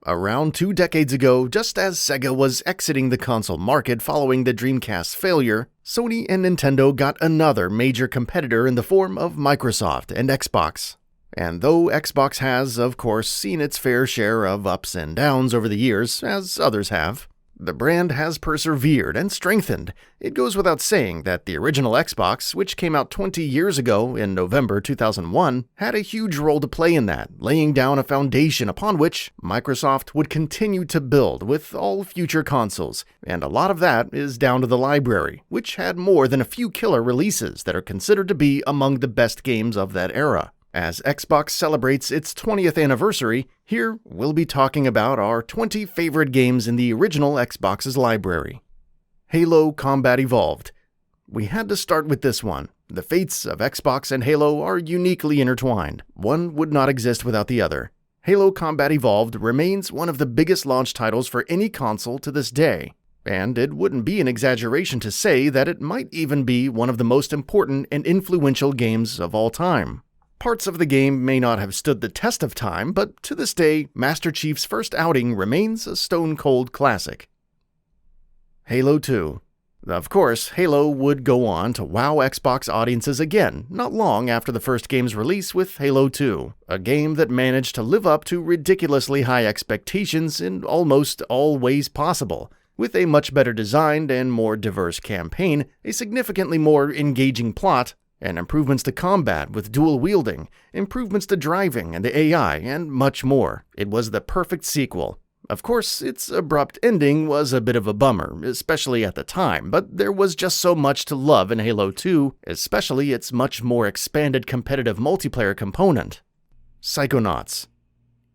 Around 2 decades ago, just as Sega was exiting the console market following the Dreamcast failure, Sony and Nintendo got another major competitor in the form of Microsoft and Xbox. And though Xbox has, of course, seen its fair share of ups and downs over the years, as others have, the brand has persevered and strengthened. It goes without saying that the original Xbox, which came out 20 years ago in November 2001, had a huge role to play in that, laying down a foundation upon which Microsoft would continue to build with all future consoles, and a lot of that is down to the library, which had more than a few killer releases that are considered to be among the best games of that era. As Xbox celebrates its 20th anniversary, here we'll be talking about our 20 favorite games in the original Xbox's library. Halo Combat Evolved. We had to start with this one. The fates of Xbox and Halo are uniquely intertwined. One would not exist without the other. Halo Combat Evolved remains one of the biggest launch titles for any console to this day. And it wouldn't be an exaggeration to say that it might even be one of the most important and influential games of all time. Parts of the game may not have stood the test of time, but to this day, Master Chief's first outing remains a stone-cold classic. Halo 2. Of course, Halo would go on to wow Xbox audiences again, not long after the first game's release with Halo 2, a game that managed to live up to ridiculously high expectations in almost all ways possible, with a much better designed and more diverse campaign, a significantly more engaging plot, and improvements to combat with dual wielding, improvements to driving and the AI, and much more. It was the perfect sequel. Of course, its abrupt ending was a bit of a bummer, especially at the time, but there was just so much to love in Halo 2, especially its much more expanded competitive multiplayer component. Psychonauts.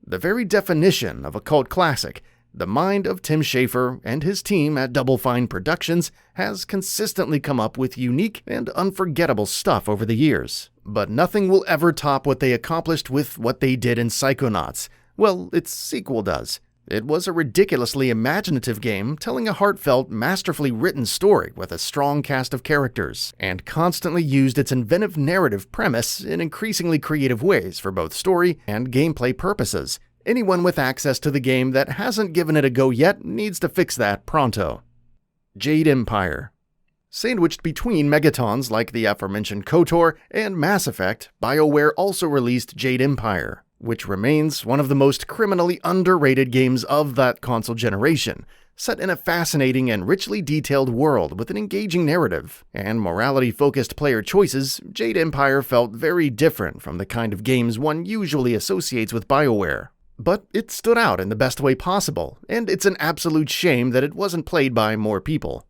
The very definition of a cult classic, the mind of Tim Schafer and his team at Double Fine Productions has consistently come up with unique and unforgettable stuff over the years. But nothing will ever top what they accomplished with what they did in Psychonauts. Well, its sequel does. It was a ridiculously imaginative game telling a heartfelt, masterfully written story with a strong cast of characters, and constantly used its inventive narrative premise in increasingly creative ways for both story and gameplay purposes. Anyone with access to the game that hasn't given it a go yet needs to fix that pronto. Jade Empire. Sandwiched between megatons like the aforementioned KOTOR and Mass Effect, BioWare also released Jade Empire, which remains one of the most criminally underrated games of that console generation, set in a fascinating and richly detailed world with an engaging narrative and morality-focused player choices. Jade Empire felt very different from the kind of games one usually associates with BioWare. But it stood out in the best way possible, and it's an absolute shame that it wasn't played by more people.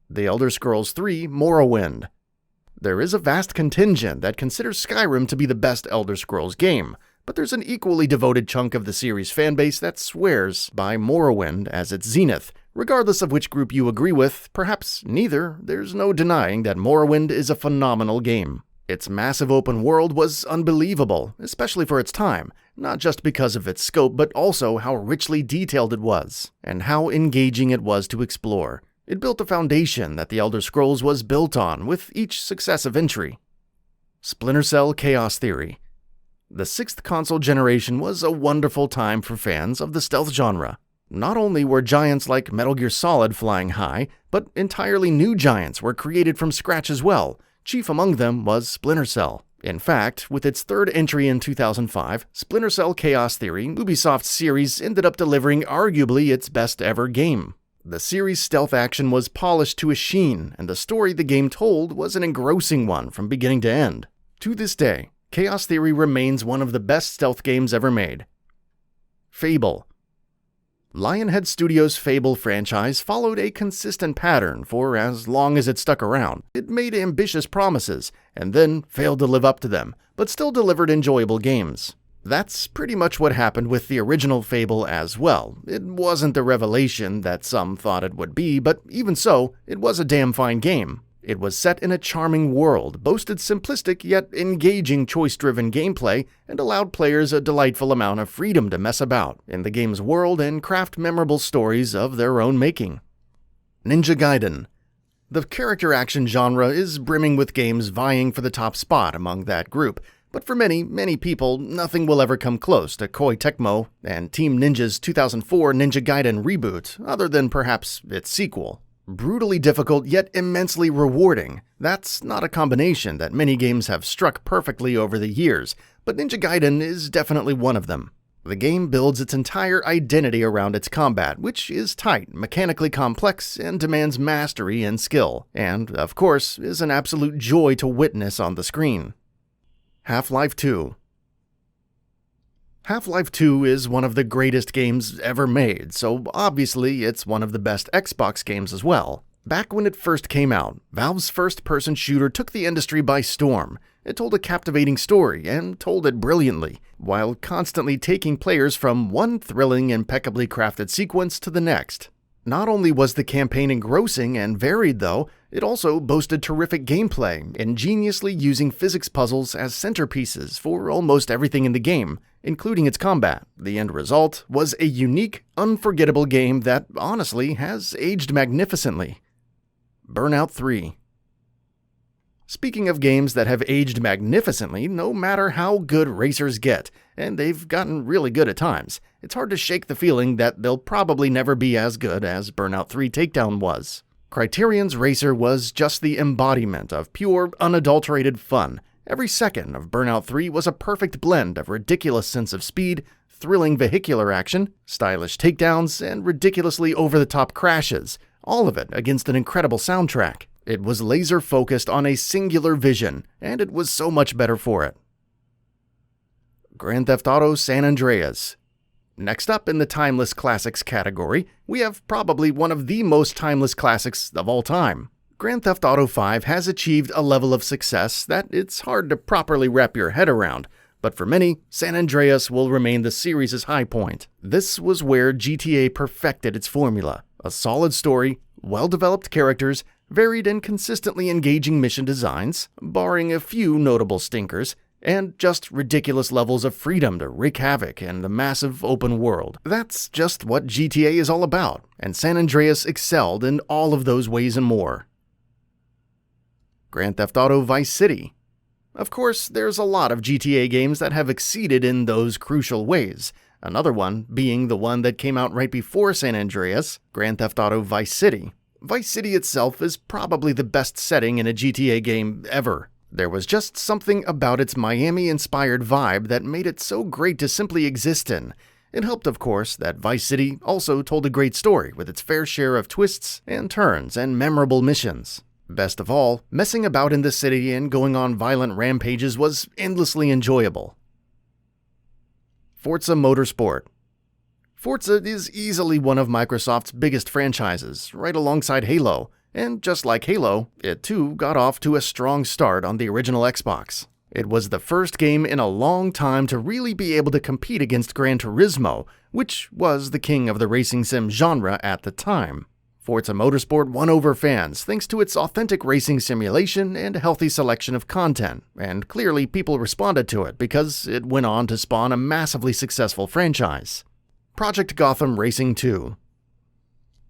The Elder Scrolls III: Morrowind. There is a vast contingent that considers Skyrim to be the best Elder Scrolls game, but there's an equally devoted chunk of the series fanbase that swears by Morrowind as its zenith. Regardless of which group you agree with, perhaps neither, there's no denying that Morrowind is a phenomenal game. Its massive open world was unbelievable, especially for its time, not just because of its scope, but also how richly detailed it was, and how engaging it was to explore. It built a foundation that the Elder Scrolls was built on with each successive entry. Splinter Cell Chaos Theory. The 6th console generation was a wonderful time for fans of the stealth genre. Not only were giants like Metal Gear Solid flying high, but entirely new giants were created from scratch as well. Chief among them was Splinter Cell. In fact, with its 3rd entry in 2005, Splinter Cell Chaos Theory, Ubisoft's series ended up delivering arguably its best ever game. The series' stealth action was polished to a sheen, and the story the game told was an engrossing one from beginning to end. To this day, Chaos Theory remains one of the best stealth games ever made. FABLE. Lionhead Studios' FABLE franchise followed a consistent pattern for as long as it stuck around. It made ambitious promises, and then failed to live up to them, but still delivered enjoyable games. That's pretty much what happened with the original FABLE as well. It wasn't the revelation that some thought it would be, but even so, it was a damn fine game. It was set in a charming world, boasted simplistic yet engaging choice-driven gameplay, and allowed players a delightful amount of freedom to mess about in the game's world and craft memorable stories of their own making. Ninja Gaiden. The character action genre is brimming with games vying for the top spot among that group, But for many, many people, nothing will ever come close to Koei Tecmo and Team Ninja's 2004 Ninja Gaiden reboot, other than perhaps its sequel. Brutally difficult yet immensely rewarding. That's not a combination that many games have struck perfectly over the years, but Ninja Gaiden is definitely one of them. The game builds its entire identity around its combat, which is tight, mechanically complex, and demands mastery and skill, and, of course, is an absolute joy to witness on the screen. Half-Life 2. Half-Life 2 is one of the greatest games ever made, so obviously it's one of the best Xbox games as well. Back when it first came out, Valve's first-person shooter took the industry by storm. It told a captivating story, and told it brilliantly, while constantly taking players from one thrilling, impeccably crafted sequence to the next. Not only was the campaign engrossing and varied though, it also boasted terrific gameplay, ingeniously using physics puzzles as centerpieces for almost everything in the game, including its combat. The end result was a unique, unforgettable game that, honestly, has aged magnificently. Burnout 3. Speaking of games that have aged magnificently, no matter how good racers get, and they've gotten really good at times, it's hard to shake the feeling that they'll probably never be as good as Burnout 3 Takedown was. Criterion's Racer was just the embodiment of pure, unadulterated fun. Every second of Burnout 3 was a perfect blend of ridiculous sense of speed, thrilling vehicular action, stylish takedowns, and ridiculously over-the-top crashes, all of it against an incredible soundtrack. It was laser-focused on a singular vision, and it was so much better for it. Grand Theft Auto San Andreas. Next up in the Timeless Classics category, we have probably one of the most timeless classics of all time. Grand Theft Auto 5 has achieved a level of success that it's hard to properly wrap your head around, but for many, San Andreas will remain the series' high point. This was where GTA perfected its formula: a solid story, well-developed characters, varied and consistently engaging mission designs, barring a few notable stinkers, and just ridiculous levels of freedom to wreak havoc in the massive open world. That's just what GTA is all about, and San Andreas excelled in all of those ways and more. Grand Theft Auto Vice City. Of course, there's a lot of GTA games that have exceeded in those crucial ways, another one being the one that came out right before San Andreas, Grand Theft Auto Vice City. Vice City itself is probably the best setting in a GTA game ever. There was just something about its Miami-inspired vibe that made it so great to simply exist in. It helped, of course, that Vice City also told a great story with its fair share of twists and turns and memorable missions. Best of all, messing about in the city and going on violent rampages was endlessly enjoyable. Forza Motorsport. Forza is easily one of Microsoft's biggest franchises, right alongside Halo, and just like Halo, it too got off to a strong start on the original Xbox. It was the first game in a long time to really be able to compete against Gran Turismo, which was the king of the racing sim genre at the time. Forza Motorsport won over fans thanks to its authentic racing simulation and healthy selection of content, and clearly people responded to it because it went on to spawn a massively successful franchise. Project Gotham Racing 2.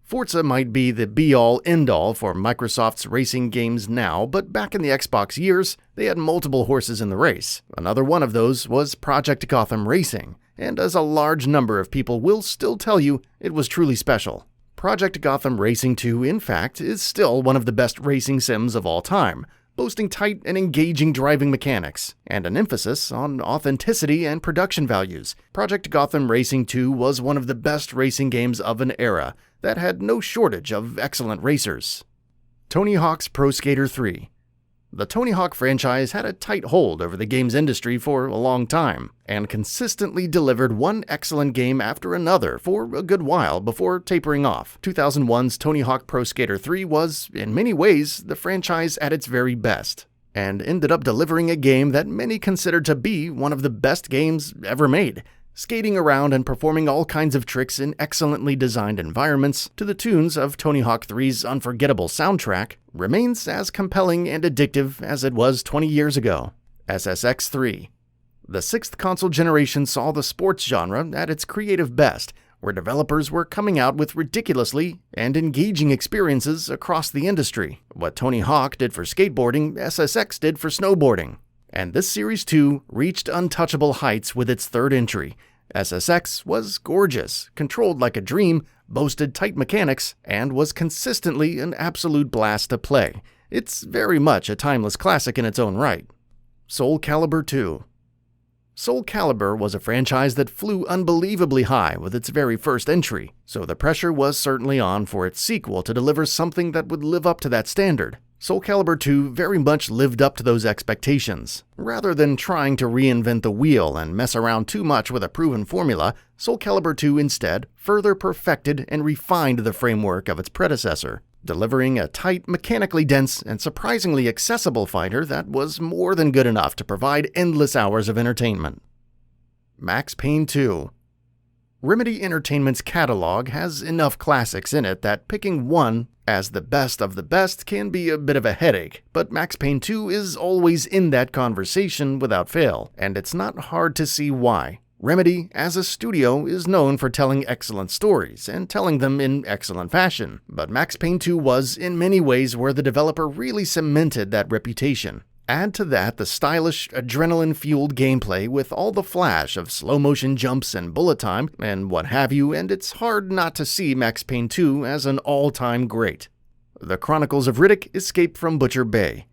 Forza might be the be-all, end-all for Microsoft's racing games now, but back in the Xbox years, they had multiple horses in the race. Another one of those was Project Gotham Racing, and as a large number of people will still tell you, it was truly special. Project Gotham Racing 2, in fact, is still one of the best racing sims of all time, boasting tight and engaging driving mechanics, and an emphasis on authenticity and production values. Project Gotham Racing 2 was one of the best racing games of an era that had no shortage of excellent racers. Tony Hawk's Pro Skater 3. The Tony Hawk franchise had a tight hold over the games industry for a long time, and consistently delivered one excellent game after another for a good while before tapering off. 2001's Tony Hawk Pro Skater 3 was, in many ways, the franchise at its very best, and ended up delivering a game that many considered to be one of the best games ever made. Skating around and performing all kinds of tricks in excellently designed environments to the tunes of Tony Hawk 3's unforgettable soundtrack remains as compelling and addictive as it was 20 years ago. SSX 3. The sixth console generation saw the sports genre at its creative best, where developers were coming out with ridiculously and engaging experiences across the industry. What Tony Hawk did for skateboarding, SSX did for snowboarding. And this Series 2 reached untouchable heights with its third entry. SSX was gorgeous, controlled like a dream, boasted tight mechanics, and was consistently an absolute blast to play. It's very much a timeless classic in its own right. Soul Calibur 2. Soul Calibur was a franchise that flew unbelievably high with its very first entry, so the pressure was certainly on for its sequel to deliver something that would live up to that standard. Soul Calibur 2 very much lived up to those expectations. Rather than trying to reinvent the wheel and mess around too much with a proven formula, Soul Calibur 2 instead further perfected and refined the framework of its predecessor, delivering a tight, mechanically dense, and surprisingly accessible fighter that was more than good enough to provide endless hours of entertainment. Max Payne 2. Remedy Entertainment's catalog has enough classics in it that picking one as the best of the best can be a bit of a headache, but Max Payne 2 is always in that conversation without fail, and it's not hard to see why. Remedy, as a studio, is known for telling excellent stories and telling them in excellent fashion, but Max Payne 2 was, in many ways, where the developer really cemented that reputation. Add to that the stylish, adrenaline-fueled gameplay with all the flash of slow-motion jumps and bullet time and what have you, and it's hard not to see Max Payne 2 as an all-time great. The Chronicles of Riddick: Escape from Butcher Bay.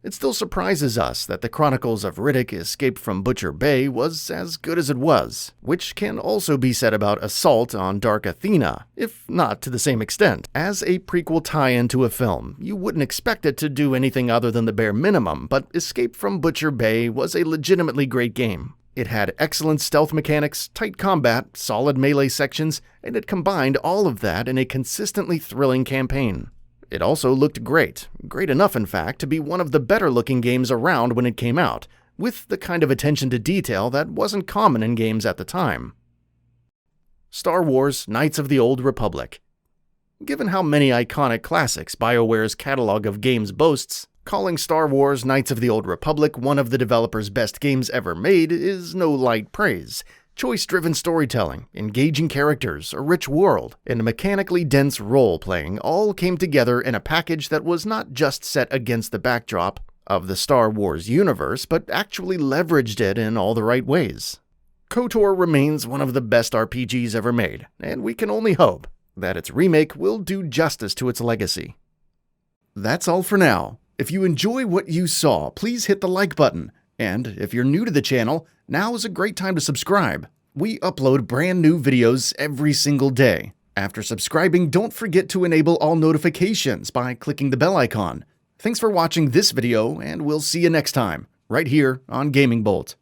It still surprises us that the Chronicles of Riddick: Escape from Butcher Bay was as good as it was, which can also be said about Assault on Dark Athena, if not to the same extent. As a prequel tie-in to a film, you wouldn't expect it to do anything other than the bare minimum, but Escape from Butcher Bay was a legitimately great game. It had excellent stealth mechanics, tight combat, solid melee sections, and it combined all of that in a consistently thrilling campaign. It also looked great enough in fact to be one of the better looking games around when it came out, with the kind of attention to detail that wasn't common in games at the time. Star Wars: Knights of the Old Republic. Given how many iconic classics BioWare's catalog of games boasts, calling Star Wars: Knights of the Old Republic one of the developer's best games ever made is no light praise. Choice-driven storytelling, engaging characters, a rich world, and mechanically dense role-playing all came together in a package that was not just set against the backdrop of the Star Wars universe, but actually leveraged it in all the right ways. KOTOR remains one of the best RPGs ever made, and we can only hope that its remake will do justice to its legacy. That's all for now. If you enjoy what you saw, please hit the like button. And if you're new to the channel, now is a great time to subscribe. We upload brand new videos every single day. After subscribing, don't forget to enable all notifications by clicking the bell icon. Thanks for watching this video, and we'll see you next time, right here on GamingBolt.